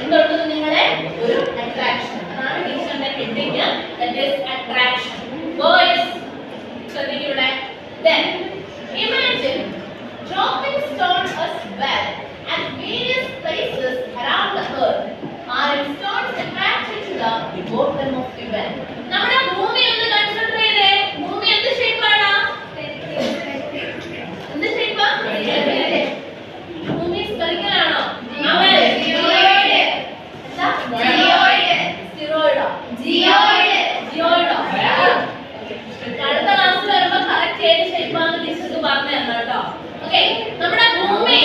എന്തുള്ളത് നിങ്ങളെ ഒരു attraction. അതാണ് ടീച്ചറിന്റെ heading. That is attraction. Boys, ശ്രദ്ധിക്കുക. Then imagine dropping stones as well at various places around the earth. Are stones attracted to the bottom of the well? നമ്മുടെ ഭൂമി ഒന്ന് consider ചെയ്തേ. ഭൂമി എന്ത് ഷേപ്പ് ആണ്? എന്ത് ഷേപ്പ് ആണ്? ഭൂമി സ്ഫെറിക്കൽ ആണോ? അതെ, ജിയോയിഡ്. എന്താ? ജിയോയിഡ്. സ്റ്റിറോയിഡോ? ജിയോയിഡ്. ജിയോയിഡോ? അടുത്ത ക്ലാസ്സിൽ വരുമ്പോൾ കറക്റ്റ് ഏത് ഷേപ്പ് ആണെന്ന് ടീച്ചർക്ക് പറഞ്ഞു തരണം കേട്ടോ. ഓക്കേ, നമ്മുടെ ഭൂമി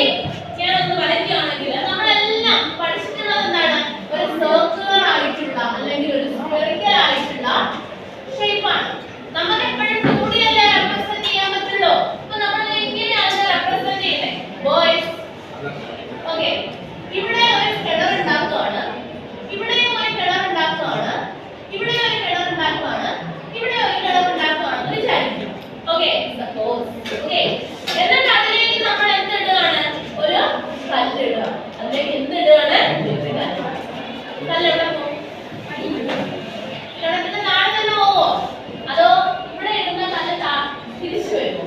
ഞാനൊന്ന് വരയ്ക്കുകയാണെങ്കിൽ നമ്മളെല്ലാം പഠിച്ചിട്ടുള്ളത് എന്താണ്? ഒരു സർക്കുലർ ആയിട്ടുള്ള അല്ലെങ്കിൽ ഒരു സ്ഫെറിക്കൽ ആയിട്ടുള്ള ഷേപ്പാണ്. നമുക്ക് എപ്പോഴും 2D അല്ലേ റെപ്രസെന്റ് ചെയ്യാൻ പറ്റുള്ളൂ. അപ്പോൾ നമ്മൾ എങ്ങനെയാണ് റെപ്രസെന്റ് ചെയ്യുന്നത്? ബോയ്സ്, ഓക്കേ, ഇവിടെ ഒരു കിണർ ഉണ്ടാക്കുകയാണ്, ഇവിടെയും ഒരു കിണർ ഉണ്ടാക്കുകയാണ്, ഇവിടെ ഒരു കിണർ ഉണ്ടാക്കുകയാണ്, ഇവിടെ ഒരു കിണർ ഉണ്ടാക്കുകയാണ് വിചാരിക്കും. Okay, suppose. ഓക്കേ, എന്നിട്ട് അതിലേക്ക് നമ്മൾ എന്ത് ഇടുകയാണ്? ഒരു കല്ല് ഇടുക. അതിലേക്ക് എന്ത് ഇടുകയാണ്? കല്ല് എവിടെ പോകും? കിണറ്റിന് താഴെ തന്നെ പോവോ? അതോ ഇവിടെ ഇടുന്ന കല്ല് തിരിച്ചു വരുമോ?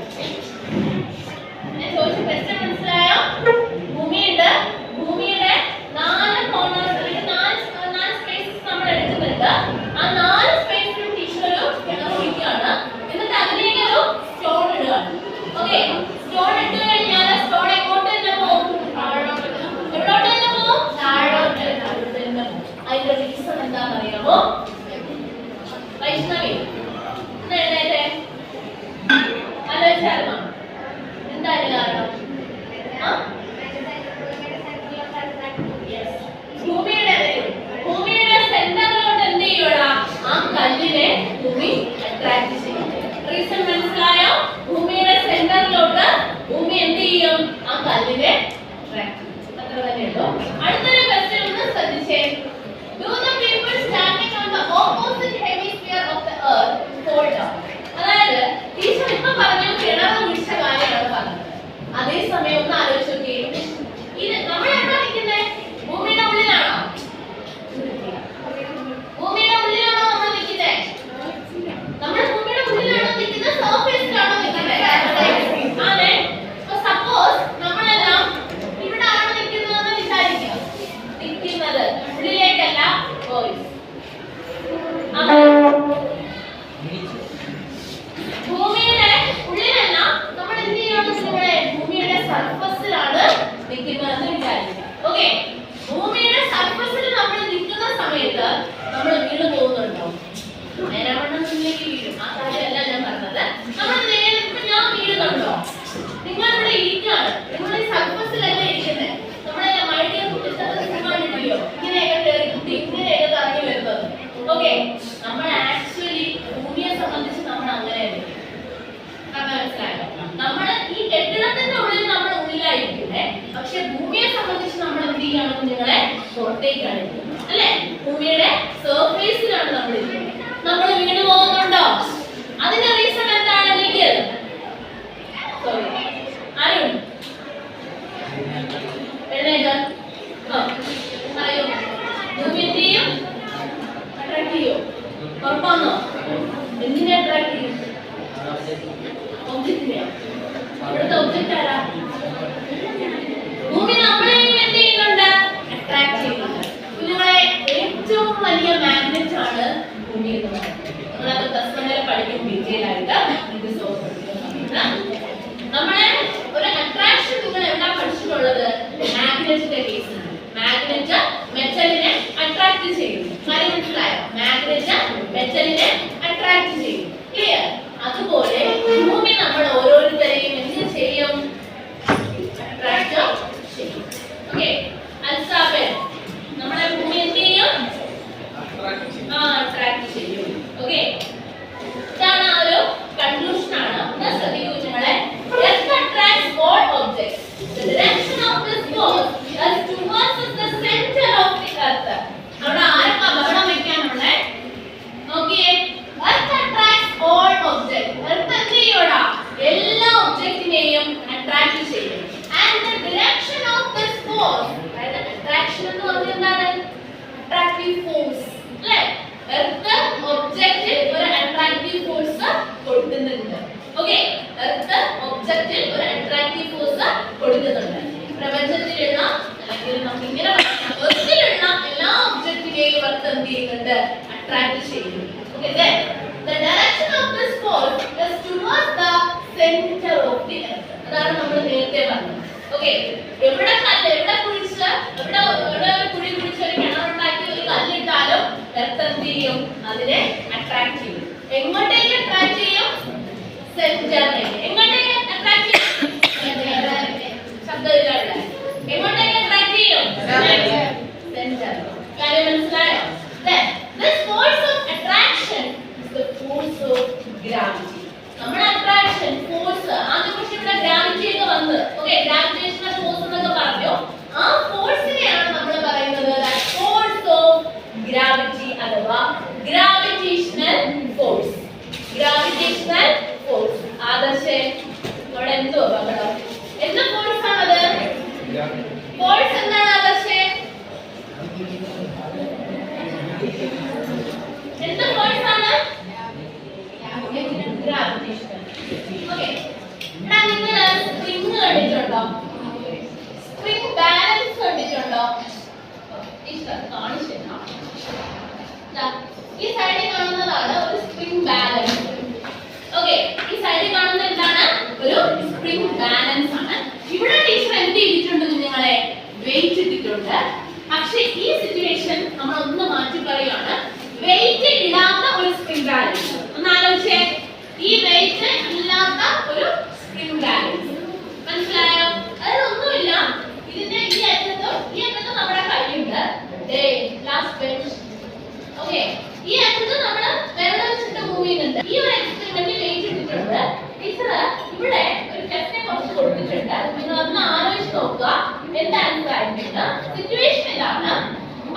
ഞാൻ ചോദിച്ച ക്വസ്റ്റ്യൻ മനസ്സിലായോ? ഭൂമിയുണ്ട്, ഭൂമിയുടെ 4 കോർണേഴ്സ് അല്ലെങ്കിൽ 4 സ്പേസസ് നമ്മൾ എടുക്കുന്നുണ്ട്. ആ 4 സ്പേസിലും ടീച്ചർ ഒരു കിണർ ഒഴിക്കുകയാണ്. എന്നിട്ട് അതിലേക്ക് ഒരു സ്റ്റോൺ ഇടുകയാണ്. ഓക്കേ, സ്റ്റോൺ ഇട്ട് കഴിഞ്ഞാൽ സ്റ്റോൺ എങ്ങോട്ട് തന്നെ പോകും? എവിടോട്ട് തന്നെ പോകും? താഴോട്ട് തന്നെ പോകും. അതിന്റെ റീസൺ എന്താണെന്ന് അറിയാമോ? വൈഷ്ണവി ഒന്ന് എഴുന്നേറ്റേ. ആലോചിച്ചായിരുന്നോ എന്താണ് കാരണം? ഭൂമിയുടെ സെന്ററിലോട്ട് എന്ത് ചെയ്യൂടാ? ആ കല്ലിനെ ഭൂമി അട്രാക്ട് ചെയ്യും. റീസൺ മനസ്സിലായോ? ഭൂമിയുടെ സെന്ററിലോട്ട് ഭൂമി എന്ത് ചെയ്യും? ആ കല്ലിനെ അട്രാക്ട് ചെയ്യും. അത്ര തന്നെയുള്ളൂ. അടുത്തൊരു ക്വസ്റ്റ്യൻ ഒന്ന് ശ്രദ്ധിച്ചേ. Do the people standing on the opposite hemisphere of the earth fall down? അതായത് ടീച്ചർ ഇപ്പൊ പറഞ്ഞു കിണർ കുഴിച്ച കാര്യമാണ് പറഞ്ഞത്. അതേസമയം ഒന്ന് ആലോചിച്ച് നോക്കിയേ, ഇത് നമ്മൾ എവിടെ നിൽക്കുന്നത്? ഭൂമിയുടെ ഉള്ളിലാണോ? ഭൂമിയുടെ ഉള്ളിലാണോ നമ്മൾ നിൽക്കുന്നത്? നമ്മൾ ഭൂമിയുടെ ഉള്ളിലാണോ നിൽക്കുന്നത്? സർഫേസിലാണോ നിൽക്കുന്നത്? അതെ. സപ്പോസ് നമ്മളെല്ലാം ഇവിടെ ആണോ നിൽക്കുന്നതെന്ന് വിചാരിക്കുക. നിൽക്കുന്നത് ഉള്ളിലേക്കല്ല, ബോയ്സ്. ഭൂമിയുടെ ഉള്ളിലല്ല, നമ്മൾ എന്ത് ചെയ്യണം? ഇവിടെ ഭൂമിയുടെ സർഫസിലാണ് നിൽക്കുന്നതെന്ന് വിചാരിക്കുക. ഓക്കെ, ഭൂമിയുടെ സർഫസിൽ നമ്മൾ നിൽക്കുന്ന സമയത്ത് നമ്മൾ വീണ് പോകുന്നുണ്ടോ? നേരാവണ്ണത്തിലേക്ക് വീഴും. ആ കാര്യമല്ല ഞാൻ പറഞ്ഞത്. നമ്മൾ നേരിട്ട് ഞാൻ വീഴുന്നുണ്ടോ? നിങ്ങൾ ഇവിടെ ഇരിക്കുകയാണ്, നിങ്ങൾ ഈ സർഫസിലല്ല ഇരിക്കുന്നത്. നമ്മളെ മൈഡിയ കുട്ടിയോ ഇങ്ങനെയൊക്കെ കയറി കുട്ടി ഇങ്ങനെയൊക്കെ കറങ്ങി വരുന്നത്. ഓക്കെ, നമ്മൾ ആക്ച്വലി ഭൂമിയെ സംബന്ധിച്ച് നമ്മൾ അങ്ങനെയല്ല. മനസ്സിലായോ? നമ്മൾ ഈ കെട്ടിടത്തിന്റെ ഉള്ളിൽ നമ്മൾ ഉള്ളിലായിരിക്കുന്നേ, പക്ഷെ ഭൂമിയെ സംബന്ധിച്ച് നമ്മൾ എന്ത് ചെയ്യാണ്? കുഞ്ഞുങ്ങളെ പുറത്തേക്കാണ് ഇരിക്കുന്നത് അല്ലേ? ഭൂമിയുടെ സർഫേസിലാണ് നമ്മൾ ഇരിക്കുന്നത്. നമ്മൾ വീണ് പോകുന്നുണ്ടോ? അതിന്റെ റീസൺ എന്താണ്? എനിക്ക് സോറി ആരും എഴുന്നേറ്റ് പറയൂ. ഭൂമി എന്ത് ചെയ്യും? അട്രാക്ട് ചെയ്യോ? ഉറപ്പാണോ? എന്തിനെ അട്രാക്ട് ചെയ്യും? ഒബ്ജക്റ്റിനെ. ഇവിടുത്തെ ഒബ്ജക്റ്റ് ആരാ? ഭൂമി നമ്മളെയും എന്ത് ചെയ്യുന്നുണ്ട്? അട്രാക്ട് ചെയ്യുന്നുണ്ട്. കുഞ്ഞുങ്ങളെ ഏറ്റവും വലിയ മാഗ്നറ്റ് ആണ് ഭൂമി എന്ന് പറയുന്നത്. നമ്മളത് പ്ലസ് 1 പഠിക്കും ഡീറ്റെയിൽ ആയിട്ട്. ഇത് നമ്മളെ ഒരു അട്രാക്ഷൻ നിങ്ങൾ എവിടെ പഠിച്ചിട്ടുള്ളത്? മാഗ്നറ്റിന്റെ കേസിലാണ്. മാഗ്നറ്റ് മെറ്റലിനെ അട്രാക്ട് ചെയ്യും. കാര്യം മനസ്സിലായോ? മാഗ്നറ്റ് മെറ്റലിനെ അട്രാക്ട് ചെയ്യും. ക്ലിയർ? അതുപോലെ ഭൂമി നമ്മൾ ഓരോരുത്തരെയും എന്ത് ചെയ്യും? അട്രാക്ട് ചെയ്യും. ഓക്കെ, അൽസാബൻ നമ്മളെ ഭൂമി എന്ത് ചെയ്യും? അട്രാക്ട് ചെയ്യും. ഓക്കെ, ഇതാണ് ആ ഒരു കൺക്ലൂഷൻ ആണ്. ശ്രദ്ധിക്കൂ നിങ്ങളെ. Earth attracts all objects. The direction of this force is towards the center of attractive force. അല്ലേ? എർത്ത് ഒബ്ജക്റ്റിൽ ഒരു attractive force കൊടുക്കുന്നുണ്ട്. ഓക്കേ? എർത്ത് ഒബ്ജക്റ്റിൽ ഒരു attractive force കൊടുക്കുന്നുണ്ട്. പ്രപഞ്ചത്തിലുള്ള അല്ലെങ്കിൽ നമുക്ക് ഇങ്ങനെ എർത്തിലുള്ള എല്ലാ ഒബ്ജക്റ്റിനെയും എർത്ത് എന്ത് ചെയ്യുന്നുണ്ട്? അട്രാക്ട് ചെയ്യുന്നു. Okay? then the direction of this force is towards the center of the earth. അതാണ് നമ്മൾ നേരത്തെ പറഞ്ഞത്. ഓക്കേ? എവിടെ കുഴിച്ച് എവിടെ കുഴി കുഴിച്ച് ഒരു കിണറുണ്ടാക്കി ഒരു കല്ലിട്ടാലും എർത്ത് എന്ത് ചെയ്യും? അതിനെ അട്രാക്ട് ചെയ്യും. എങ്ങോട്ടേക്ക് അട്രാക്ട് ചെയ്യും? സെന്ററിലേക്ക്. എങ്ങോട്ടേക്ക് അട്രാക്ട് ചെയ്യും? ശബ്ദമില്ല ഇവിടെ. എങ്ങോട്ടേക്ക് അട്രാക്ട് ചെയ്യും? സെന്റർ. കാര്യം മനസ്സിലായോ? then this force of attraction is the force of gravity. നമ്മുടെ അട്രാക്ഷൻ ഫോഴ്സ് ആദ്യം പക്ഷേ ഇവിടെ ഗ്രാവിറ്റി ഒക്കെ വന്ന് ഓക്കേ ഗ്രാവിറ്റേഷണൽ ഫോഴ്സ് എന്നൊക്കെ പറഞ്ഞു. ആ ഫോഴ്സിനെയാണ് നമ്മൾ പറയുന്നത് ഫോഴ്സ് ഓഫ് ഗ്രാവിറ്റി അഥവാ ഗ്രാവിറ്റേഷണൽ ഫോഴ്സ്. Gravitational force. ആദർശേ ഇവിടെ എന്തോ പകടം എന്ത് ഫോഴ്സ് ആണത്? ഫോഴ്സ് എന്താണ് ആദർശേ? എന്ത് ഫോഴ്സ് ആണ്? ഗ്രാവിറ്റേഷണൽ. ഓക്കേ ഇവിടെ നിങ്ങൾ സ്പ്രിംഗ് കണ്ടിട്ടുണ്ടോ? സ്പ്രിംഗ് ബാലൻസ് കണ്ടിട്ടുണ്ടോ? ഈ സൈഡിൽ കാണുന്നതാണ് ഒരു സ്പ്രിംഗ് ബാലൻസ്. ഓക്കേ ഈ സൈഡിൽ കാണുന്ന എന്താണ്? ഒരു സ്പ്രിംഗ് ബാലൻസ് ആണ്. ഇവിടെ ടീച്ചർ എന്ത് ചെയ്തിട്ടുണ്ട് കുഞ്ഞുങ്ങളെ? വെയിറ്റ് ഇട്ടിട്ടുണ്ട്. പക്ഷേ ഈ സിറ്റുവേഷൻ നമ്മൾ ഒന്ന് മാറ്റി പറയുകയാണ്. വെയിറ്റ് ഇടാത്ത ഒരു സ്പ്രിംഗ് ബാലൻസ്. ഒന്ന് ആലോചിച്ചേ. ഈ വെയിറ്റ് ഇല്ലാത്ത ഒരു സ്പ്രിംഗ് ബാലൻസ്. മനസ്സിലായോ? അതൊന്നുമില്ല. ഇതിന്റെ ഈ അറ്റത്തും നമ്മുടെ കൈയുണ്ട്. Last bench. ഓക്കേ ഈ അറ്റത്ത് നമ്മൾ വെള്ളം വെച്ചിട്ട് മൂവ് ചെയ്യുന്നുണ്ട്. ഈ ഒരു എക്സ്പെരിമെന്റിൽ വെയിറ്റ് ഇട്ടിട്ടുണ്ട്. ടീച്ചർ ഇവിടെ ഒരു ടെസ്റ്റിനെ കുറിച്ച് കൊടുത്തിട്ടുണ്ട്. നിങ്ങൾ ഒന്ന് ആലോചിച്ച് നോക്കുക എന്താ ആൻസർ ആയിരിക്കും. സിറ്റുവേഷൻ ഇതാണ്.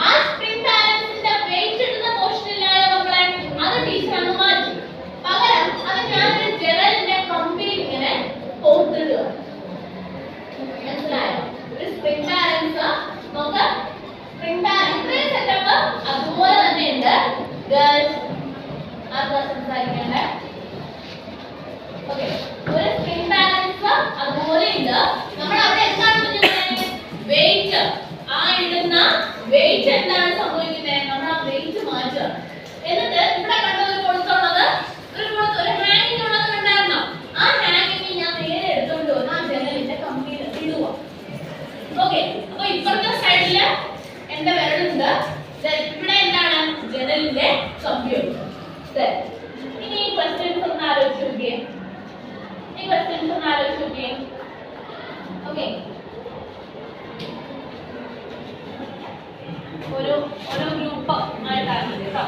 ആ സ്പ്രിംഗ് ബാലൻസിന്റെ വെയിറ്റ് ഇടുന്ന പോർഷൻ ഇല്ലായോ മക്കളെ? അത് ടീച്ചർ അങ്ങ് മാറ്റി. പകരം അത് ഞാനൊരു ജനലിന്റെ കമ്പിൽ ഇങ്ങനെ കോർത്തിടുക. മനസ്സിലായോ? ഒരു സ്പ്രിംഗ് ബാലൻസ് നോക്ക്. സ്പ്രിംഗ് ബാലൻസ് സെറ്റപ്പ് അതുപോലെ തന്നെ ഉണ്ട്. ഗേൾസ് ആർക്കാ സംസാരിക്കണ്ടേ? ഓക്കേ ഒരു സ്പ്രിംഗ് ബാലൻസ് അതുപോലെ ഉണ്ട്. നമ്മൾ അവിടെ എന്താണ് കുഞ്ഞുങ്ങളെ? വെയിറ്റ് ആ ഇടുന്ന വെയിറ്റ് എന്താണ് സംഭവിക്കുന്നത്? നമ്മൾ ആ വെയിറ്റ് മാറ്റുക. എന്നിട്ട് ഇവിടെ കണ്ട ഒരു കൊടുത്തുള്ളത് ഒരു ഹാങ്ങിങ് ഉള്ളത് കണ്ടായിരുന്നോ? ആ ഹാങ്ങിങ് ഞാൻ നേരെ എടുത്തോണ്ട് വന്ന് ആ ജനലിന്റെ കമ്പിയിൽ ഇടുക. ഓക്കേ അപ്പൊ ഇപ്പുറത്തെ സൈഡില് എന്റെ വിരലുണ്ട്. ഇവിടെ എന്താണ്? ജനലിന്റെ കമ്പിയുണ്ട്. ഇനി ഈ ക്വസ്റ്റ്യൻസ് ഒന്ന് ആലോചിച്ച് നോക്കിയേ. ഓക്കേ ഓരോ ഗ്രൂപ്പ് ആയിട്ടാണ് കേട്ടോ.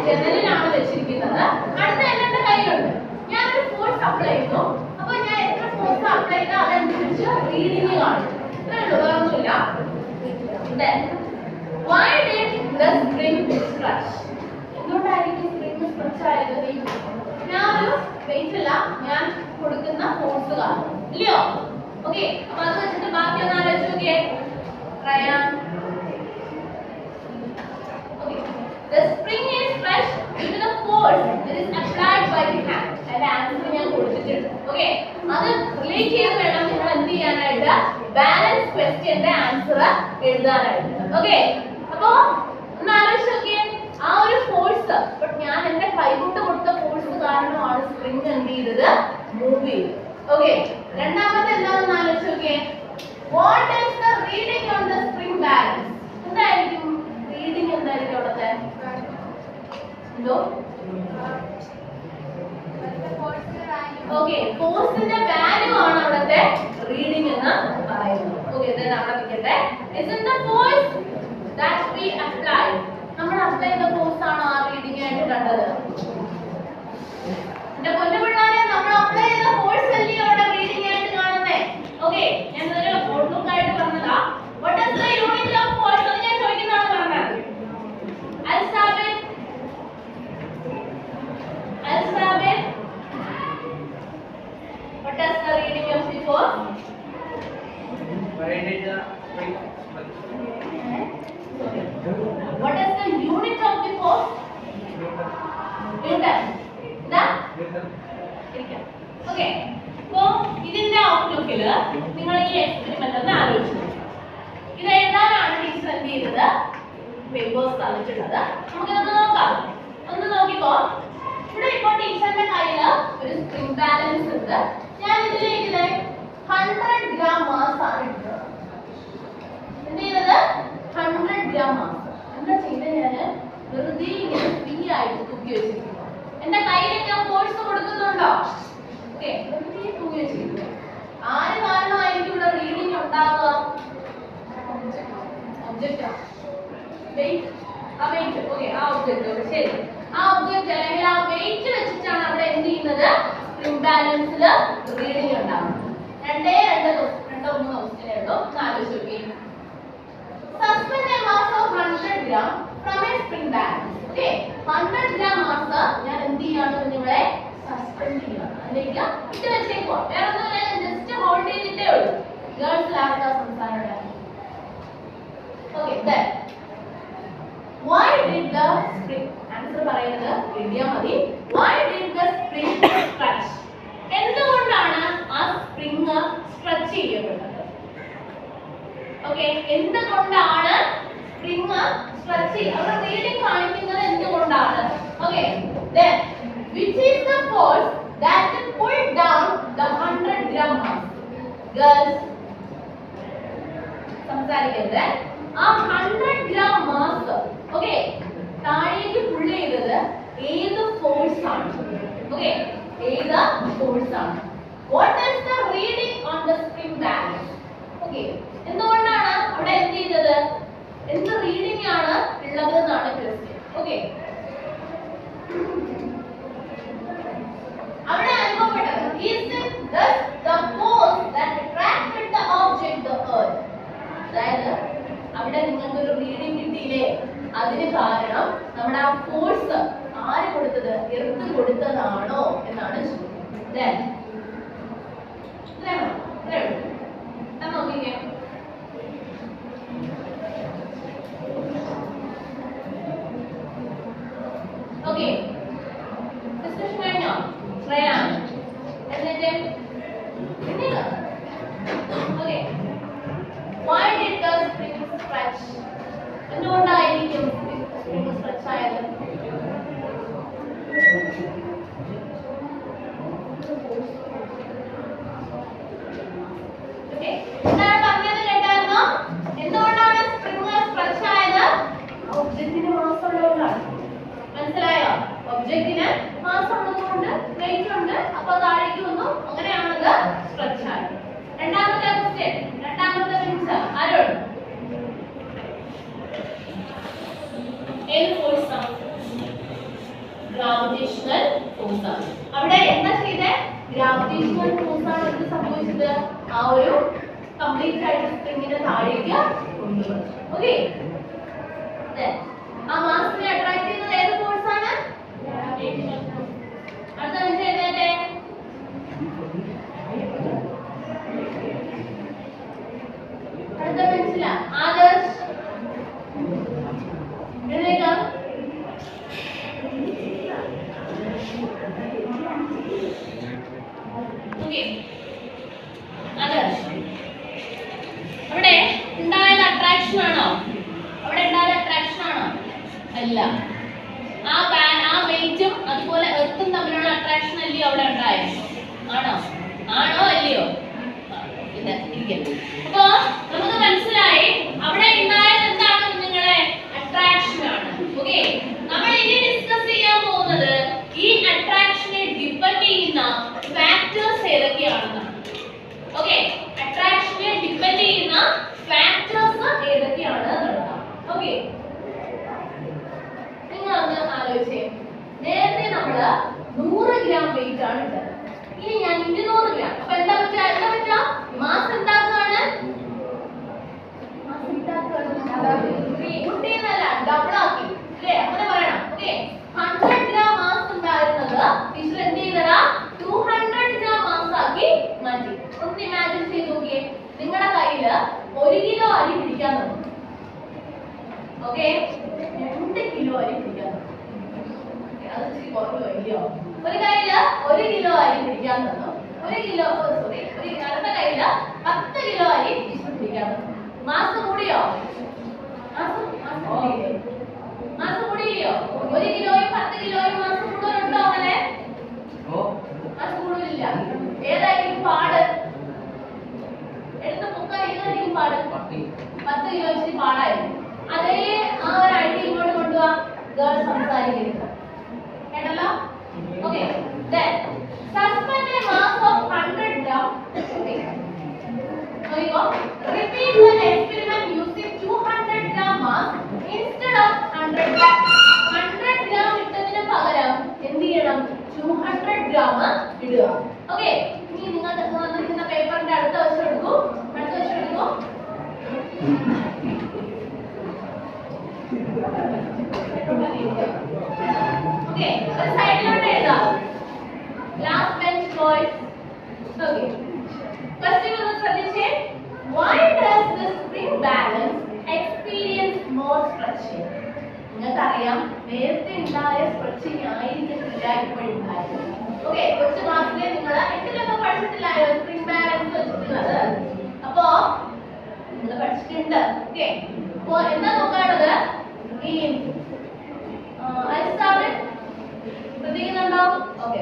ജനലിലാണ് വെച്ചിരിക്കുന്നത്. അടുത്ത എന്റെ കയ്യിലുണ്ട്. ഞാനൊരു ഫോഴ്സ് അപ്ലൈ ചെയ്യുന്നു. അപ്പൊ ഞാൻ എത്ര ഫോഴ്സ് അപ്ലൈ ചെയ്താൽ അതനുസരിച്ച് റീഡിങ് കാണും. വേറൊന്നുമില്ല. Why did the spring stretch? എന്തുകൊണ്ടായിരിക്കും സ്പ്രിംഗ് സ്ട്രെച്ച് ആയത്? ഞാൻ ഒരു വെയിറ്റ് അല്ല ഞാൻ കൊടുക്കുന്ന ഫോഴ്സ് കാരണം ഇല്ലയോ? ഓക്കെ അപ്പൊ അത് വെച്ചിട്ട് ബാക്കി ഒന്ന് ആലോചിച്ച് നോക്കിയേ. The spring is stretched due to the force that is applied by the hand. അതിന്റെ ആൻസർ ഞാൻ കൊടുത്തിട്ടുണ്ട്. ഓക്കെ അത് റിലേറ്റ് ചെയ്ത് വേണം നിങ്ങൾ എന്ത് ചെയ്യാനായിട്ട്? ബാലൻസ് ക്വസ്റ്റ്യന്റെ ആൻസർ എഴുതാനായിട്ട്. ഓക്കെ അപ്പൊ ഒന്ന് ആലോചിച്ച് നോക്കിയേ. ആ ഒരു ഫോഴ്സ് ഞാൻ എന്റെ കൈകൊണ്ട് കൊടുത്ത ഫോഴ്സ് കാരണമാണ് സ്പ്രിംഗ് എന്ത് ചെയ്തത്? മൂവ് ചെയ്തത്. ഓക്കെ രണ്ടാമത്തെ എന്താണെന്ന് ആലോചിച്ച് നോക്കിയേ. What is the reading on the spring balance? എന്തായിരിക്കും റീഡിംഗ്? എന്തായിരിക്കും അവിടുത്തെ? എന്തോ ഓക്കെ ഫോഴ്സിന്റെ വാല്യൂ ആണ് അവിടത്തെ റീഡിംഗ് എന്ന് പറയുന്നത്. ഓക്കെ ഇത് നമ്മൾ നിൽക്കട്ടെ. Isn't the force that we apply? നമ്മൾ അപ്ലൈ ചെയ്ത ഫോഴ്സ് ആണ് ആ റീഡിംഗ് ആയിട്ട് കണ്ടത്. എന്റെ പൊന്നുപിള്ളാരെ നമ്മൾ അപ്ലൈ ചെയ്ത ഫോഴ്സ് അല്ലേ അവിടെ റീഡിംഗ് ആയിട്ട് കാണുന്നേ. ഓക്കെ ഞാൻ ഒരു നോട്ട്ബുക്ക് ആയിട്ട് പറഞ്ഞതാ. What is the unit of force? അത് ഞാൻ ചോദിക്കുന്നതാണ് പറഞ്ഞത്. Alphabet. What is the reading of the force? What is the unit of the force? Newton. Okay. So, ഇതിന്റെ ഔട്ട്ലുക്കിൽ നിങ്ങൾ ഈ എക്സ്പെരിമെന്റ് ഒന്ന് ആലോചിച്ച് നോക്കുക. ഇത് എഴുതാനാണ് ടീച്ചർ എന്ത് ചെയ്തത്? പേപ്പേഴ്സ് തന്നിട്ടുള്ളത്. നമുക്കിതൊന്ന് നോക്കാം. ഒന്ന് നോക്കിക്കോ. ഇവിടെ ഇപ്പോൾ ടീച്ചറിന്റെ കയ്യിൽ ഒരു സ്പ്രിംഗ് ബാലൻസ് ഉണ്ട്. ഞാൻ ഇതിലേക്ക് 100 ഗ്രാം മാസ് ആണ് ഇട്ടത്. എന്ത് ചെയ്തത്? 100 ഗ്രാം മാസ്. എന്താ ചെയ്തത്? ഞാൻ വെറുതെ ഇങ്ങനെ ഫ്രീ ആയിട്ട് തൂക്കി വെച്ചിരിക്കുന്നു. എന്റെ കയ്യിൽ ഞാൻ ഫോഴ്സ് കൊടുക്കുന്നുണ്ടോ? ഓക്കെ വെറുതെ തൂക്കി വെച്ചിരിക്കുന്നു. ആര് കാരണമായിരിക്കും ഇവിടെ റീഡിംഗ് ഉണ്ടാവുക? Object weight. ആ വെയിറ്റ് ഓക്കെ ആ ഒബ്ജക്റ്റ് ശരി. ആ ഒബ്ജക്റ്റ് അല്ലെങ്കിൽ ആ വെയിറ്റ് വെച്ചിട്ടാണ് അവിടെ എന്ത് ചെയ്യുന്നത്? സ്പ്രിംഗ് ബാലൻസിൽ റീഡിംഗ് ഉണ്ടാവുന്നത്. രണ്ടോ മൂന്നോ ക്വസ്റ്റ്യനേ ഉള്ളൂ. ഒന്ന് ആലോചിച്ച് നോക്കി. Suspend a mass of 100 gram from a spring balance. Okay, 100 gram mass ഞാൻ എന്ത് ചെയ്യാണ് നിങ്ങളെ സസ്പെൻഡ് ചെയ്യണം. അതിലേക്ക് ഇട്ട് വെച്ചേക്കുവാ. വേറെ ഒന്നുമില്ല, ജസ്റ്റ് ഹോൾഡ് ചെയ്തിട്ടേ ഉള്ളൂ. ഗേൾസ് ലാർക്കാ സംസാരം. Okay then why did the spring answer പറയുന്നത് എഴുതിയാ മതി. why did the spring stretch? എന്തുകൊണ്ടാണ് ആ സ്പ്രിംഗ് സ്ട്രെച്ച് ചെയ്യപ്പെട്ടത്? ഓക്കെ എന്തുകൊണ്ടാണ് സ്പ്രിംഗ് സ്ട്രെച്ച് അവിടെ റീഡിംഗ് കാണിക്കുന്നത് എന്തുകൊണ്ടാണ്? Okay then which is the force that pulled down the 100 gram mass? girls സംസാരിക്കരുത്. ആ 100 gram mass ഓക്കെ താഴേക്ക് പുൾ ചെയ്തത് ഏത് ഫോഴ്സ് ആണ്? ഓക്കെ ഏത് ഫോഴ്സ് ആണ്? what is the reading on the spring balance? Okay എന്തുകൊണ്ടാണ് അവിടെ എന്ത് ചെയ്തത്? എന്ത് റീഡിംഗ് ആണ് ഉള്ളത് എന്നാണ് ക്വസ്റ്റ്യൻ. ഓക്കെ അവിടെ അനുഭവപ്പെട്ടത് is thus the force that attracted the object the earth. അതായത് അവിടെ നിങ്ങൾക്ക് ഒരു റീഡിംഗ് കിട്ടിയില്ലേ? അതിന് കാരണം നമ്മുടെ ആ ഫോഴ്സ് ആര് കൊടുത്തത്? എർത്ത് കൊടുത്തതാണോ എന്നാണ് ചോദിക്കുന്നത്. നോക്കിക്കേ. ഓക്കെ ഡിസ്കഷൻ കഴിഞ്ഞോ? ശ്രേയ എന്നിട്ട് okay why did the spring stretch? എന്തുകൊണ്ടായിരിക്കും സ്പ്രിംഗ് സ്ട്രെച്ച് ആയത്? ഓക്കെ എന്താണ് പറഞ്ഞത് കേട്ടായിരുന്നോ? എന്തുകൊണ്ടാണ് സ്പ്രിംഗ് സ്ട്രെച്ച് ആയത്? ഒബ്ജക്റ്റിന് മാസ് ഉള്ളതുകൊണ്ടാണ്. മനസ്സിലായോ? ഒബ്ജക്റ്റിന് മാസ് ഉള്ളതുകൊണ്ട് വെയിറ്റ് ഉണ്ട്, അപ്പൊ താഴേക്ക് വന്നു, അങ്ങനെയാണത് സ്ട്രെച്ച് ആയത്. രണ്ടാമത്തെ ക്വസ്റ്റ്യൻ, രണ്ടാമത്തെ ബെഞ്ച് ആരോട്? ഏത് ഫോഴ്സ് ആണ്? ഗ്രാവിറ്റേഷണൽ ഫോഴ്സ് ആണ്. അവിടെ എന്താ ചെയ്തേ? ഗ്രാവിറ്റേഷണൽ ഫോഴ്സ് ആണ് എന്ത് സംഭവിച്ചത്? ആ ഒരു കംപ്ലീറ്റ് ആയിട്ട് സ്പ്രിംഗിനെ താഴേക്ക് കൊണ്ടുവന്നു. ഓക്കെ ആ മാസിനെ അട്രാക്ട് ചെയ്യുന്നത് ഏത് ഫോഴ്സ് ആണ്? Gravitational force. അടുത്ത ബെഞ്ച് എഴുതേണ്ടേ? അടുത്ത ബെഞ്ചില ആദർശ് എഴുതേക്കാം. ഓക്കെ ആദർശ് അവിടെ ഉണ്ടായത് അട്രാക്ഷൻ ആണോ? അവിടെ ഉണ്ടായത് അട്രാക്ഷൻ ആണോ? അല്ല. ആ വെയിറ്റും അതുപോലെ എർത്തും തമ്മിലുള്ള അട്രാക്ഷൻ അല്ലയോ അവിടെ ഉണ്ടായത്? ആണോ? ആണോ അല്ലയോ? ഇല്ല ഇരിക്കരുത്. അപ്പൊ നമുക്ക് മനസ്സിലായി അവിടെ ഉണ്ടായത് എന്താണ് നിങ്ങളെ? അട്രാക്ഷൻ ആണ്. ഓക്കെ നമ്മൾ ഇനി ഡിസ്കസ് ചെയ്യാൻ പോകുന്നത് ഈ അട്രാക്ഷനെ ഡിപെൻഡ് ചെയ്യുന്ന ഫാക്ടർ ഞാൻ വെയിറ്റ് ആണ് ഇട്ടത്. ഇനി ഞാൻ 200 ഗ്രാം. അപ്പൊ എന്താ പറ്റുക? മാസ് എന്താക്കുകയാണ്? ഡബിൾ ആക്കി അല്ലേ? അങ്ങനെ പറയണം. ഓക്കെ, 100 ഗ്രാം മാസ് ഉണ്ടായിരുന്നത് ടീച്ചർ എന്ത് ചെയ്തടാ? 200 ഗ്രാം മാസ് ആക്കി മാറ്റി. ഒന്ന് ഇമാജിൻ ചെയ്ത് നോക്കിയേ, നിങ്ങളുടെ കയ്യില് 1 കിലോ അരി പിടിക്കാൻ തന്നു. ഓക്കെ, 2 കിലോ അരി പിടിക്കാൻ തന്നു. അത് ഇച്ചിരി കുറവ് വലിയോ? ഒരു കയ്യില് 1 കിലോ അരി പിടിക്കാൻ തന്നു. 1 കിലോ സോറി, അടുത്ത കയ്യില് 10 കിലോ അരി പിടിക്കാൻ തന്നു. മാസ് കൂടിയോ? മാസ് കൂടിയോ? 1 കിലോയും 10 കിലോയും മാസ് കൂടുതലുണ്ടോ? അങ്ങനെ മാസ് കൂടുതലില്ല. ഏതായിരിക്കും പാട്? എടുത്ത് പൊക്കാൻ ഏതായിരിക്കും പാട്? 10 കിലോ ഇച്ചിരി പാടായിരിക്കും. അതേ ആ ഒരു ഐഡിയ ഇങ്ങോട്ട് കൊണ്ടുപോവാ. ഗേൾ സംസാരിക്കരുത്, കേട്ടല്ലോ? Okay, then suspend a mass of 100 gram. Okay, so you go repeat the experiment using 200 gram mass instead of 100 gram. 100 gram ഇട്ടതിന് പകരം എന്ത് ചെയ്യണം? 200 gram ഇടുക. ഓക്കെ, ഇനി നിങ്ങൾ തന്നിരിക്കുന്ന പേപ്പറിന്റെ അടുത്ത വശം എടുക്കൂ. Okay, ഒരു സൈഡിലോട്ട് എഴുതാം. Last bench boys. Okay, question ഒന്ന് ശ്രദ്ധിച്ചേ. Why does the spring balance experience more stretching? നിങ്ങൾക്കറിയാം, നേരത്തെ ഉണ്ടായ സ്ട്രെച്ചിങ് ആയിരിക്കത്തില്ല ഇപ്പോഴുണ്ടായത്. ഓക്കെ, കുറച്ച് ക്ലാസ്സിലെ നിങ്ങൾ 8ലൊക്കെ പഠിച്ചിട്ടില്ലായോ സ്പ്രിംഗ് ബാലൻസ് വെച്ചിട്ടുള്ളത്? അപ്പോ നിങ്ങൾ പഠിച്ചിട്ടുണ്ട്. ഓക്കെ, അപ്പോ എന്താ നോക്കാനുള്ളത്? ഈ ശ്രദ്ധിക്കുന്നുണ്ടോ? ഓക്കെ,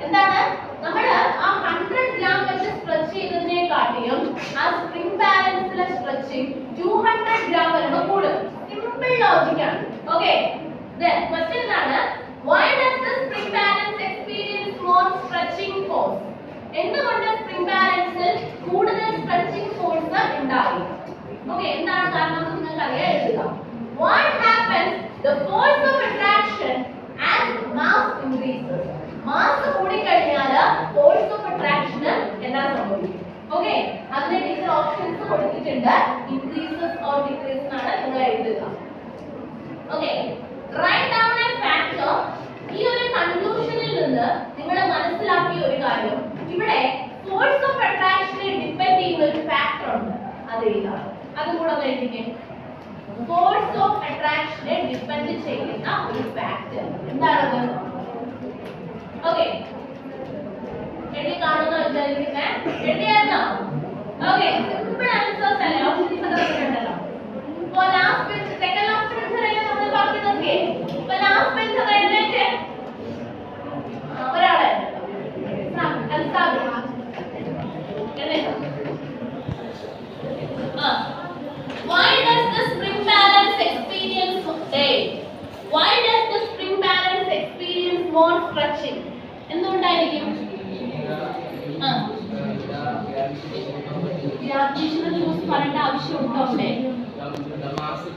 എന്താണ് നമ്മൾ ആ 100 ഗ്രാം വെച്ച് സ്ട്രെച്ച് ചെയ്തതിനെക്കാട്ടിയും ആ സ്പ്രിംഗ് ബാലൻസിലെ സ്ട്രെച്ചിങ് 200 ഗ്രാം വരുമ്പോൾ കൂടും. സിമ്പിൾ ലോജിക് ആണ്. ഓക്കെ, ക്വസ്റ്റ്യൻ എന്താണ്? Why does the spring balance experience more stretching force? എന്തുകൊണ്ട് സ്പ്രിംഗ് ബാലൻസിൽ കൂടുതൽ സ്ട്രെച്ചിങ് ഫോഴ്സ് ഉണ്ടായി? ഓക്കെ, എന്താണ് കാരണം നിങ്ങൾക്ക് അറിയാൻ എഴുതുക. What happens the force of attraction as mass increases? Mass കൂടി കഴിഞ്ഞാൽ force of attraction എന്താ സംഭവിക്കും? ഓക്കെ, അതിന്റെ ടീച്ചർ ഓപ്ഷൻസ് കൊടുത്തിട്ടുണ്ട്. increases or decreases എന്നാണ് നിങ്ങൾ എഴുതുക. Okay, write down a factor. ഈ ഒരു കൺക്ലൂഷനിൽ നിന്ന് നിങ്ങൾ മനസ്സിലാക്കിയ ഒരു കാര്യം, ഇവിടെ force of attraction ഡിപെൻഡ് ചെയ്യുന്ന ഒരു ഫാക്ടർ ഉണ്ട്. അത് ഏതാണ്? അതും കൂടെ ഒന്ന് എഴുതിക്കേ. ഫോഴ്സ് ഓഫ് അട്രാക്ഷനെ ഡിപെൻഡ് ചെയ്യുന്ന ഒരു ഫാക്ടർ എന്താണത്? ഓക്കെ, എഴുതി കാണുന്ന വിചാരിക്കുന്നേ? എഴുതിയായിരുന്നോ? ഓക്കെ, സിമ്പിൾ ആൻസേഴ്സ് അല്ലേ? ഓപ്ഷൻസ് ഉണ്ടല്ലോ. ഇപ്പോൾ last bench, second last bench അല്ലേ നമ്മൾ പറഞ്ഞതൊക്കെ? ഇപ്പോൾ ലാസ്റ്റ് ബെഞ്ച് അത് എഴുന്നേറ്റ് ഒരാളെ Why does the spring balance experience Why does the spring balance experience more stretching? എന്തുകൊണ്ടായിരിക്കും? ഗ്രാവിറ്റേഷണൽ ഫോഴ്സ് പറയേണ്ട ആവശ്യമുണ്ടോ? അവിടെ മാസ്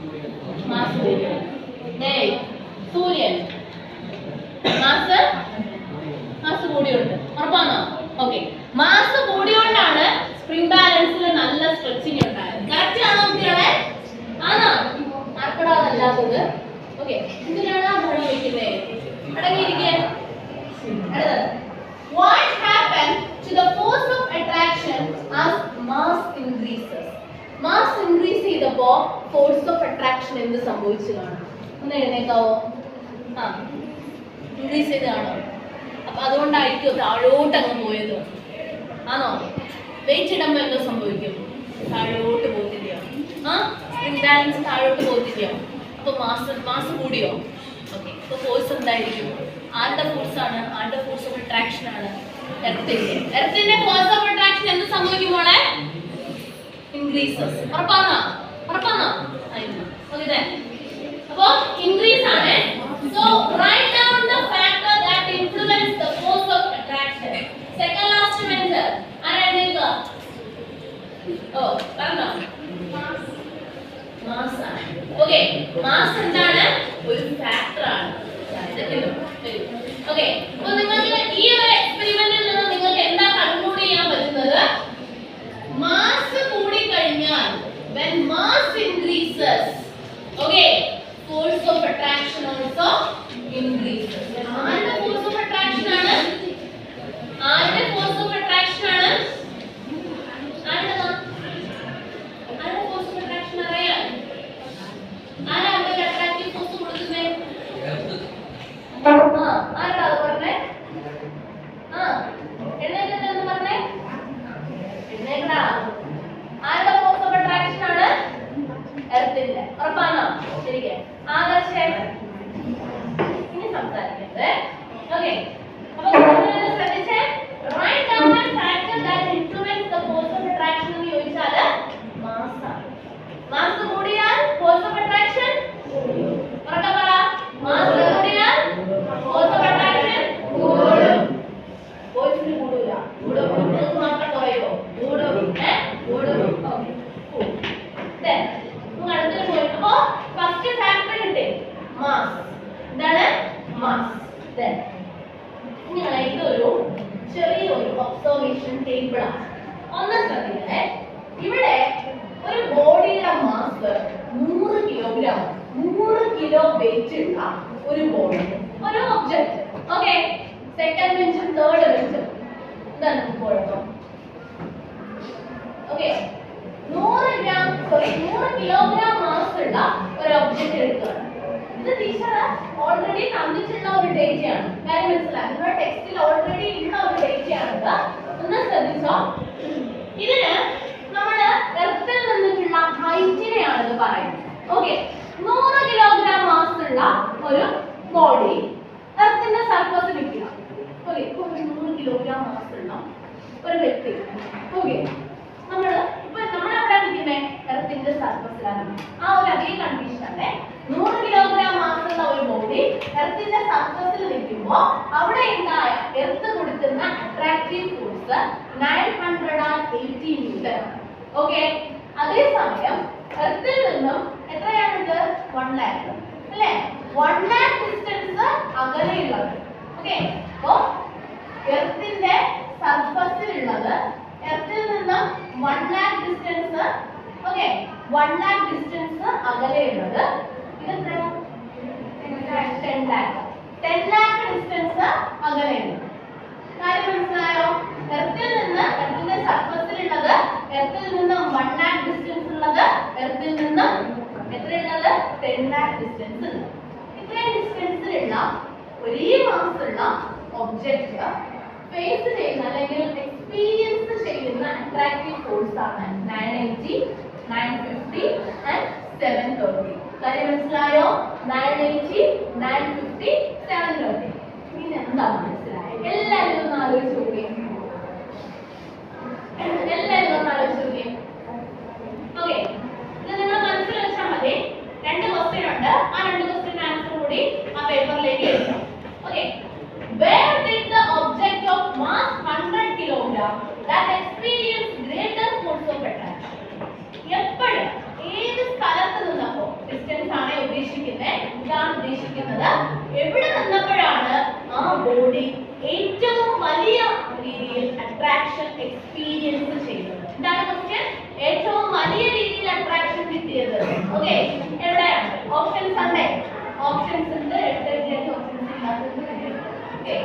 സൂര്യൻ മാസ് കൂടിയുണ്ട്, ഉറപ്പാണോ? ഓക്കെ, മാസ് കൂടിയോണ്ടാണ് സ്പ്രിംഗ് ബാലൻസിൽ നല്ല സ്ട്രെച്ചിങ് ഉണ്ടായത്. കറക്റ്റ് ആണോ കുട്ടികളെ? ആണോ? ആർക്കടാതല്ലാത്തത്? ഓക്കെ, എന്തിനാണ് ബഹളം വയ്ക്കുന്നത്? അടങ്ങിയിരിക്കുക. What happens to the force of attraction as mass increases? Mass increase ചെയ്തപ്പോ force of attraction എന്ത് സംഭവിച്ചു കാണും? ഒന്ന് എഴുന്നേക്കാവോ? ഇൻക്രീസ് ചെയ്ത് കാണോ? അപ്പൊ അതുകൊണ്ടായിരിക്കും താഴോട്ട് അങ്ങ് പോയത്. ആണോ? വെയിറ്റ് ഇടുമ്പോൾ എന്താ സംഭവിക്കും? താഴോട്ട് പോകത്തില്ല. സ്പ്രിംഗ് ബാലൻസ് താഴോട്ട് പോകത്തില്ല. അപ്പൊ മാസ് കൂടിയോ? ഓക്കെ, അപ്പൊ ഫോഴ്സ് എന്തായിരിക്കും? ആരുടെ ഫോഴ്സ് ആണ്? ആരുടെ ഫോഴ്സ് ഓഫ് അട്രാക്ഷൻ ആണ്? എർത്തിന്റെ ഫോഴ്സ് ഓഫ് അട്രാക്ഷൻ എന്ത് സംഭവിക്കുമ്പോളെ? ഇൻക്രീസസ്. ഉറപ്പാണോ? ഓക്കെ, അപ്പൊ ഇൻക്രീസ് ആണ്. So write down the factor that influence the force of attraction. Second last measure. ആരെഴുതുക? പറഞ്ഞോ? മാസ് ആണ്. ഓക്കെ, മാസ് എന്താണ്? ഒരു ഫാക്ടർ ആണ്. ഓക്കെ, അപ്പോൾ നിങ്ങൾക്ക് ഈ ഒരു എക്സ്പെരിമെന്റിൽ നിന്ന് നിങ്ങൾക്ക് എന്താ കൺക്ലൂഡ് ചെയ്യാൻ പറ്റുന്നത്? മാസ് കൂടി കഴിഞ്ഞാൽ when mass increases, okay, force of attraction also increases. ആരുടെ force of attraction ആണ്? ആരുടെ force of attraction ആണ്? ആരുടെതാ? ആരുടെ force of attraction അറിയാം? ആരാ അവിടെ attractive force കൊടുക്കുന്നേ? ആരാ അത് പറഞ്ഞേ? എഴുന്നേറ്റെന്ന് പറഞ്ഞേ? എഴുന്നേക്കടാ. ആരുടെ ഫോഴ്സ് ഓഫ് അട്രാക്ഷൻ ആണ്? എർത്തിന്റെ. ഉറപ്പാണോ? ശരിക്ക്. ആദർശം ഇനി സംസാരിക്കുന്നത്. ഓക്കേ, അപ്പോൾ നിങ്ങൾ ശ്രദ്ധിച്ചേ. Write down the factor that influence the force of attraction എന്ന് ചോദിച്ചാൽ മാസ് ആണ്. മാസ് കൂടിയാൽ ഫോഴ്സ് ഓഫ് അട്രാക്ഷൻ കൂടും. ഉറക്കെ പറ. മാസ് കൂടിയാൽ ഫോഴ്സ് ഓഫ് അട്രാക്ഷൻ കൂടും. ഫോഴ്സിന് കൂടില്ല. കൂടും. നിങ്ങൾക്ക് മാത്രം കുറയോ? കൂടും. കൂടും. ഓക്കേ. ദെൻ നമ്മൾ അടുത്ത പോയിന്റ്. അപ്പോൾ ഫസ്റ്റ് ഫാക്ടർ ഉണ്ട് മാസ്. എന്താണ്? മാസ്. ദെൻ നിങ്ങളെ ഇതൊരു ചെറിയൊരു ഒബ്സർവേഷൻ ടേബിൾ ആണ്. ഒന്ന് ശ്രദ്ധിക്കണേ. ഇവിടെ ഒരു ബോഡിയുടെ മാസ് 100 കിലോഗ്രാം, 100 കിലോ വെയിറ്റ് ഉള്ള ഒരു ബോഡി, ഒരു ഒബ്ജക്റ്റ്. ഓക്കെ, സെക്കൻഡ് ബെഞ്ചും തേർഡ് ബെഞ്ചും എന്താണ് കുഴപ്പം? ഓക്കെ, 100 കിലോഗ്രാം മാസ് ഉള്ള ഒരു ഒബ്ജക്റ്റ് എടുക്കുകയാണ്. ഇത് ടീച്ചർ ഓൾറെഡി തന്നിട്ടുള്ള ഒരു ഡേറ്റയാണ്. കാര്യം മനസ്സിലായി, നിങ്ങളുടെ ടെക്സ്റ്റിൽ ഓൾറെഡി ഉള്ള ഒരു ഡേറ്റയാണ്. ഒന്ന് ശ്രദ്ധിച്ചോ. ഇതിന് നമ്മൾ എർത്തിൽ നിന്നിട്ടുള്ള ഹൈറ്റിനെയാണ് ഇത് പറയുന്നത്. ഓക്കെ, 100 കിലോഗ്രാം മാസ് ഉള്ള ഒരു ബോഡി എർത്തിന്റെ സർഫസിൽ നിൽക്കുക. ഓക്കെ, 100 കിലോഗ്രാം മാസ് ഉള്ള ഒരു വ്യക്തി. ഓക്കെ, നമ്മളെവിടെ നിൽക്കുന്നത്? എർത്തിന്റെ സർഫസിലാണ്. ആ ഒരു അതേ കണ്ടീഷനാണ്. 100 കിലോഗ്രാം മാസ് ഉള്ള ഒരു ബോഡി എർത്തിന്റെ സർഫസിൽ നിൽക്കുമ്പോൾ അവിടെ ഉണ്ടായ എർത്ത് കൊടുക്കുന്ന അട്രാക്റ്റീവ് ഫോഴ്സ് 980 ന്യൂട്ടൺ. ഓക്കെ, അതേസമയം എർത്തിൽ നിന്നും എത്രയാണിത്? 1 ലാഖ് അല്ലേ? 1 ലാഖ് ഡിസ്റ്റൻസ് അകലെയുള്ളത്. ഓക്കെ, അപ്പോൾ എർത്തിന്റെ സർഫസിലുള്ളത് എർത്തിൽ നിന്നും 1 lakh distance. Okay, 1 lakh distance അകലെയുള്ളത് ഇത് എത്രയാണ്? 10 ലാഖ്. 10 ലാഖ് ഡിസ്റ്റൻസ് അകലെയുള്ളത്. കാര്യം മനസ്സിലായോ? എർത്തിൽ നിന്ന് എർത്തിന്റെ സർഫസിലുള്ളത് എർത്തിൽ നിന്നും 1 ലാഖ് ഡിസ്റ്റൻസ് ഉള്ളത് എർത്തിൽ നിന്നും എത്രയുള്ളത്? 10 ലാഖ് ഡിസ്റ്റൻസ് ഉള്ളത്. ഇത്രയും ഡിസ്റ്റൻസിലുള്ള ഒരേ മാസ് ഉള്ള ഒബ്ജക്റ്റ് ഫേസ് ചെയ്യുന്ന അല്ലെങ്കിൽ എക്സ്പീരിയൻസ് ചെയ്യുന്ന അട്രാക്റ്റീവ് ഫോഴ്സ് ആണ് 980, 950 ആൻഡ് 730. കാര്യം മനസ്സിലായോ? 980, 950, 730. ഇനി എന്താ മനസ്സിലായത്? എല്ലാവരും ഒന്ന് ആലോചിച്ച് നോക്കിയേ. എല്ലാവരും ഒന്ന് ആലോചിച്ച് നോക്കിയേ. ഓക്കെ, ഇത് നിങ്ങൾ മനസ്സിൽ വെച്ചാൽ മതി. 2 ക്വസ്റ്റ്യൻ ഉണ്ട്. ആ 2 ക്വസ്റ്റ്യൻ ആൻസർ കൂടി ആ പേപ്പറിലേക്ക് എഴുതണം. Okay, where did the object of mass 100 kilogram that experienced greater force of attraction? എപ്പോഴും ഏത് സ്ഥലത്ത് നിന്നപ്പോ ഡിസ്റ്റൻസ് ആണ് ഉദ്ദേശിക്കുന്നത്, ഇതാണ് ഉദ്ദേശിക്കുന്നത്. എവിടെ നിന്നപ്പോഴാണ് ആ ബോഡി ഏറ്റവും വലിയ രീതിയിൽ അട്രാക്ഷൻ എക്സ്പീരിയൻസ് ചെയ്യുന്നത്? എന്താണ് ക്വസ്റ്റ്യൻ? ഏറ്റവും വലിയ രീതിയിൽ അട്രാക്ഷൻ കിട്ടിയത്. ഓക്കെ, എവിടെയാണ്? ഓപ്ഷൻസ് ഉണ്ട്. ഓപ്ഷൻസ് ഉണ്ട്. 8 ഓപ്ഷൻസ് ഇല്ലാത്തത്. Okay,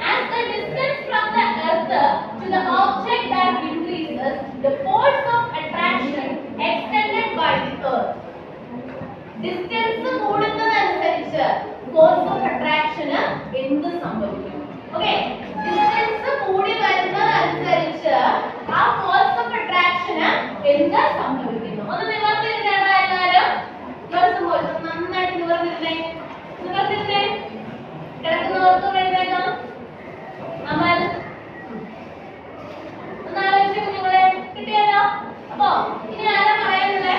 as the distance from the earth to the object that increases, the force of attraction extended by the earth. Distance കൂടുന്നതനുസരിച്ച് force of attraction എന്ത് സംഭവിക്കും? Okay, distance കൂടി വരുന്നതനുസരിച്ച് ആ force of attraction എന്ത് സംഭവിക്കുന്നു? ഒന്ന് നിവർത്തിരുന്നേടാ എല്ലാവരും. നന്നായിട്ട് നിവർത്തിരുന്നേ. നിവർത്തിരുന്നേ. കിടക്കുന്നവർക്ക് എഴുതേക്കാം. അമൽ ഒന്ന് ആലോചിച്ച് കുഞ്ഞുങ്ങളെ. കിട്ടിയല്ലോ. അപ്പോ ഇനി ആരാ പറയാനുള്ളേ?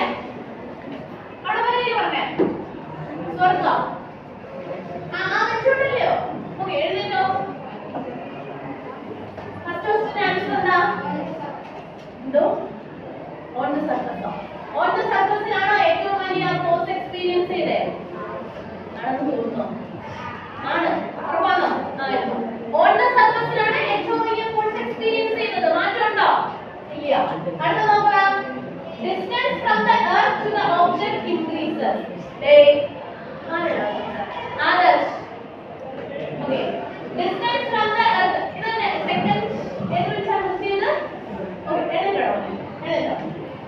അവിടെ പറഞ്ഞേ. പറഞ്ഞേ സ്വർഗം. വെച്ചിട്ടില്ലയോ? ഓക്കെ, എഴുതിട്ടോ. ഫസ്റ്റ് ക്വസ്റ്റ്യൻ ആൻസർ എന്താ? എന്തോ? On the surface. On the സർഫസിലാണോ ഏറ്റവും വലിയ ഫോഴ്സ് എക്സ്പീരിയൻസ് ചെയ്തേ? ആണെന്ന് തോന്നുന്നു. ആണ്. അടുത്ത നോക്കാം. Distance from the earth to the object increases. Others. Okay. Distance from the earth. ഇത് സെക്കൻഡ് ഏത് വെച്ചാണ് നോക്കിയത്? ഓക്കേ, എഴുതണം.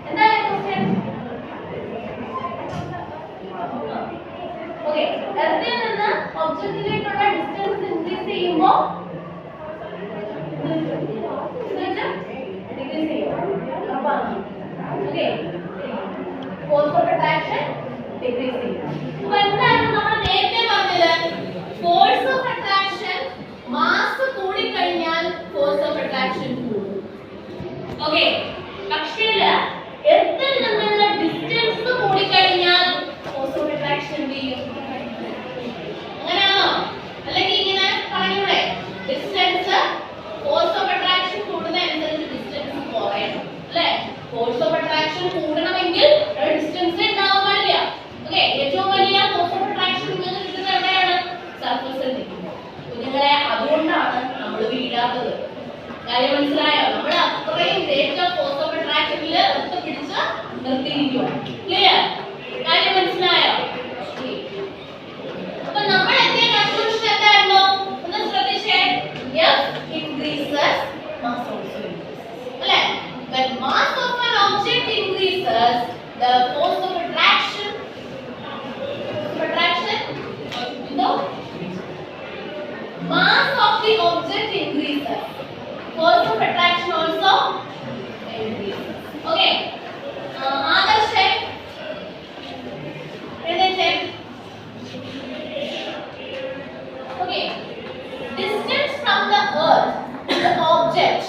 എന്താണ് ക്വസ്റ്റ്യൻ? ഓക്കേ, എർത്തിൽ നിന്ന് ഒബ്ജക്റ്റിലേക്കുള്ള ഡിസ്റ്റൻസ് ഇൻക്രീസ് ചെയ്യുമ്പോൾ ഡിക്രീസ് ചെയ്യും. Okay, force of attraction decrease ചെയ്യും. അപ്പോൾ എന്താണ് നമ്മൾ നേരത്തെ പറഞ്ഞത്? ഫോഴ്സ് ഓഫ് അട്രാക്ഷൻ മാസ് കൂടി കഴിഞ്ഞാൽ ഫോഴ്സ് ഓഫ് അട്രാക്ഷൻ കൂടും. ഓക്കേ, പക്ഷേ എർത്തിൽ നിന്നുള്ള ഡിസ്റ്റൻസ് കൂടി കഴിഞ്ഞാൽ ഫോഴ്സ് ഓഫ് അട്രാക്ഷൻ ചെയ്യും. അങ്ങനെയാണോ? അല്ലെങ്കിൽ ഇങ്ങനെ പറഞ്ഞൂടെ? ഡിസ്റ്റൻസ് ഫോഴ്സ് ഓഫ് അട്രാക്ഷൻ കൂടുന്നതനുസരിച്ച് ഡിസ്റ്റൻസ് കുറയണം അല്ലേ? ഫോഴ്സ് ഓഫ് അട്രാക്ഷൻ കൂടണമെങ്കിൽ ഡിസ്റ്റൻസ് ഉണ്ടാവാൻ പാടില്ല. ഓക്കേ, ഏറ്റവും വലിയ ഫോഴ്സ് ഓഫ് അട്രാക്ഷൻ നിങ്ങൾക്ക് കിട്ടുന്നത് എവിടെയാണ്? സർഫസിൽ നിൽക്കുമ്പോൾ. കുഞ്ഞുങ്ങളെ, അതുകൊണ്ടാണ് നമ്മൾ വീഴാത്തത്. കാര്യം മനസ്സിലായോ? നമ്മൾ അത്രയും ഗ്രേറ്റ് ഫോഴ്സ് ഓഫ് അട്രാക്ഷനിൽ എർത്ത് പിടിച്ച് നിർത്തിയിരിക്കുക. ക്ലിയർ? കാര്യം മനസ്സിലായോ? അപ്പോൾ നമ്മൾ എത്തിയ കൺക്ലൂഷൻ എന്തായിരുന്നു? ഒന്ന് ശ്രദ്ധിച്ചേ. F increases, mass also increases. അല്ലേ? When mass of an object increases, the force of attraction mass of the object increases. Force of attraction also increases. Okay. Other check. Check. Okay. Distance from the earth to the object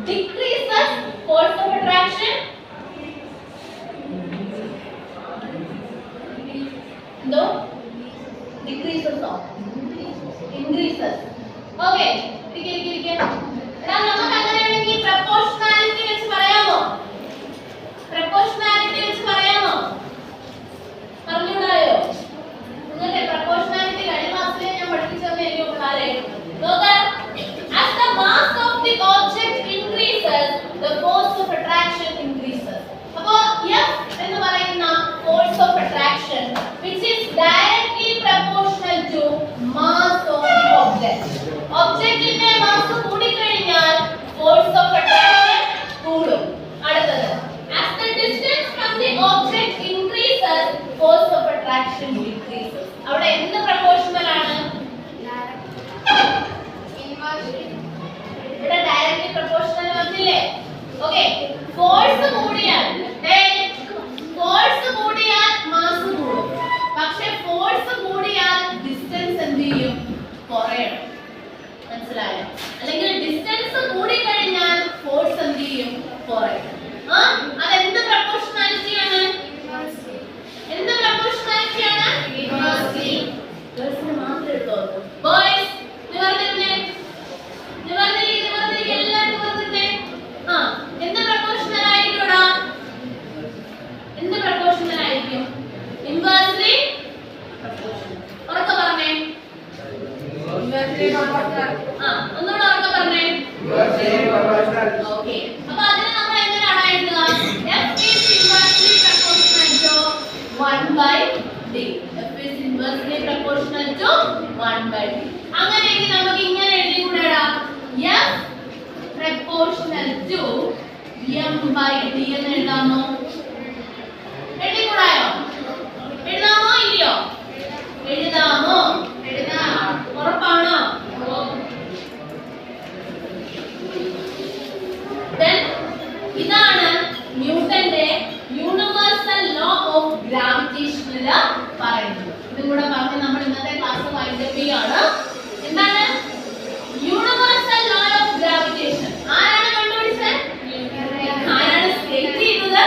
decreases force of attraction. No. Decreases or increases. Okay. നമുക്ക് അങ്ങനെയാണെങ്കിൽ proportionality വെച്ച് പറയാമോ? Proportionality വെച്ച് പറയാമോ? പറഞ്ഞുകൂടായോ? നിങ്ങൾക്ക് proportionality കഴിഞ്ഞ ക്ലാസ്സിൽ ഞാൻ പഠിപ്പിച്ചതേ എനിക്ക് പിള്ളേരെ നോക്കാം. As the mass of the object increases, the force of attraction increases. അപ്പോൾ F എന്ന് പറയുന്ന force of attraction which is directly proportional to mass of the object. ഒബ്ജക്റ്റിന്റെ മാസ് കൂടിക്കഴിഞ്ഞാൽ ഫോഴ്സ് ഓഫ് അട്രാക്ഷൻ കൂടും. അടുത്തത് as the distance from the object increases, force of attraction decreases. അവിടെ എന്ത് proportional ആണ്? ഇവിടെ ഡയറക്റ്റ്ലി പ്രൊപോർഷണൽ വന്നില്ലേ? ഓക്കേ, ഫോഴ്സ് കൂടിയാൽ മാസ് കൂടും. പക്ഷേ ഫോഴ്സ് കൂടിയാൽ ഡിസ്റ്റൻസ് എന്ത് ചെയ്യും? കുറയണം. മനസ്സിലായോ? അല്ലെങ്കിൽ ഡിസ്റ്റൻസ് കൂടി കഴിഞ്ഞാൽ ഫോഴ്സ് എന്ത് ചെയ്യും? കുറയും. അതെന്ത് പ്രൊപോർഷണാലിറ്റി ആണ്? എന്ത് പ്രൊപോർഷണാലിറ്റി ആണ്? ഇൻവേഴ്സ്ലി. ഗേൾസിന് മാത്രമേ ഉള്ളൂ. ബോയ്സ് നിവർന്നിരുന്നേ. എല്ലാവരും നിവർന്നിരുന്നേ. എന്ത് പ്രൊപോർഷണൽ ആയിരിക്കും? എന്ത് പ്രൊപോർഷണൽ ആയിരിക്കും? Inversely proportional. ഉറക്കെ പറഞ്ഞേ. ഒന്നുകൂടെ ഉറക്കെ പറഞ്ഞേ. ഓക്കേ, അപ്പോൾ അതിനെ നമ്മൾ എങ്ങനെയാണ് എഴുതുക? F is inversely proportional to 1/d. F is inversely proportional to 1/d. അങ്ങനെയെങ്കിൽ നമുക്ക് ഇങ്ങനെ എഴുതിക്കൂടെടാ? F proportional to m/d എന്ന് എഴുതാമോ? എഴുതിക്കൂടായോ? എഴുതാമോ ഇല്ലയോ? എഴുതാമോ? ഉറപ്പാണോ? ഇതാണ് ന്യൂട്ടന്റെ യൂണിവേഴ്സൽ ലോ ഓഫ് ഗ്രാവിറ്റേഷനിൽ പറയുന്നത്. ഇതും കൂടെ പറഞ്ഞ് നമ്മൾ ഇന്നത്തെ ക്ലാസ് വൈൻഡ് അപ്പ് ചെയ്യാണ്. എന്താണ് യൂണിവേഴ്സൽ ലോ ഓഫ് ഗ്രാവിറ്റേഷൻ? ആരാണ് കണ്ടുപിടിച്ചത്? ആരാണ് സ്റ്റേറ്റ് ചെയ്തത്?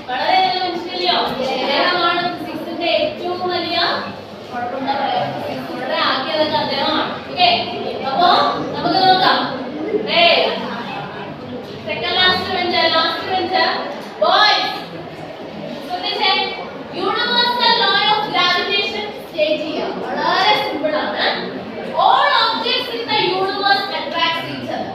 വളരെ നല്ല മനസ്സിലോ? അദ്ദേഹമാണ് ഫിസിക്സിന്റെ ഏറ്റവും വലിയ വളരെ ആക്കിയതൊക്കെ അദ്ദേഹമാണ്. ഓക്കെ, അപ്പോ നമുക്ക് നോക്കാം. സെക്കൻഡ് ലാസ്റ്റ് ബെഞ്ച് ബോയ്സ് ശ്രദ്ധിച്ചേ. Universal law of gravitation state ചെയ്യാം. വളരെ സിമ്പിൾ ആണ്. All objects in the universe attract each other.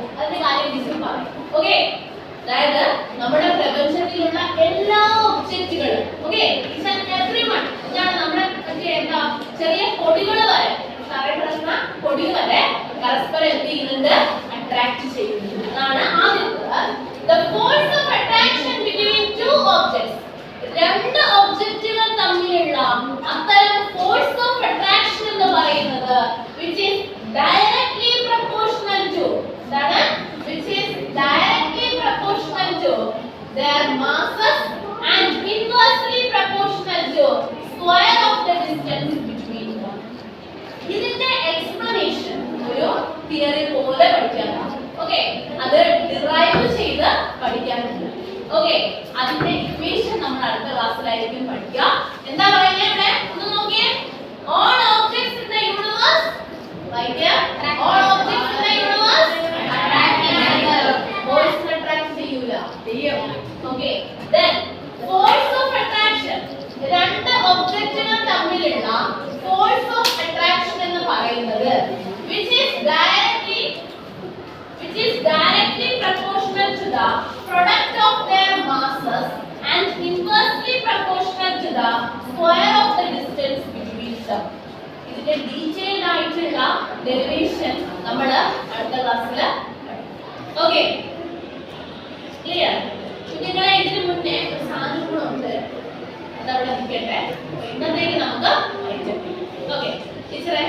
അത്തരം ഫോഴ്സ് ഓഫ് അട്രാക്ഷൻ എന്ന് പറയുന്നത് which is directly proportional to എന്താണ് which is directly proportional to their masses and inversely proportional to square of the distance between them. ഇതിന്റെ explanation ഒരു theory പോലെ പഠിക്കാനാണ്. Okay, അത് derive ചെയ്ത് പഠിക്കാനുണ്ട്. ഓക്കേ, അതിന്റെ ഇക്വേഷൻ നമ്മൾ അടുത്ത ക്ലാസ്സിലായിരിക്കും പഠിക്കുക. എന്താ പറയുന്നത് ഇവിടെ ഒന്ന് നോക്കിയേ. all objects in the universe right here all objects in the universe attracting each other. Force attract ചെയ്യൂല ചെയ്യും. Okay, then force of attraction രണ്ട് ഒബ്ജക്റ്റുകൾ തമ്മിലുള്ള force of attraction എന്ന് പറയുന്നത് which is directly proportional to the product of their masses and inversely proportional to the square of the distance between them. ഇതിന്റെ detailed ആയിട്ടുള്ള derivation നമ്മൾ അടുത്ത ക്ലാസ്സിൽ ഓക്കേ ക്ലിയർ. കുട്ടികളെ ഇതിനു മുന്നേ ഒരു സാധനം കൂടെ ഉണ്ട്, അതവിടെ നിൽക്കട്ടെ. ഇന്നത്തേക്ക് നമുക്ക് ഓക്കേ ടീച്ചറെ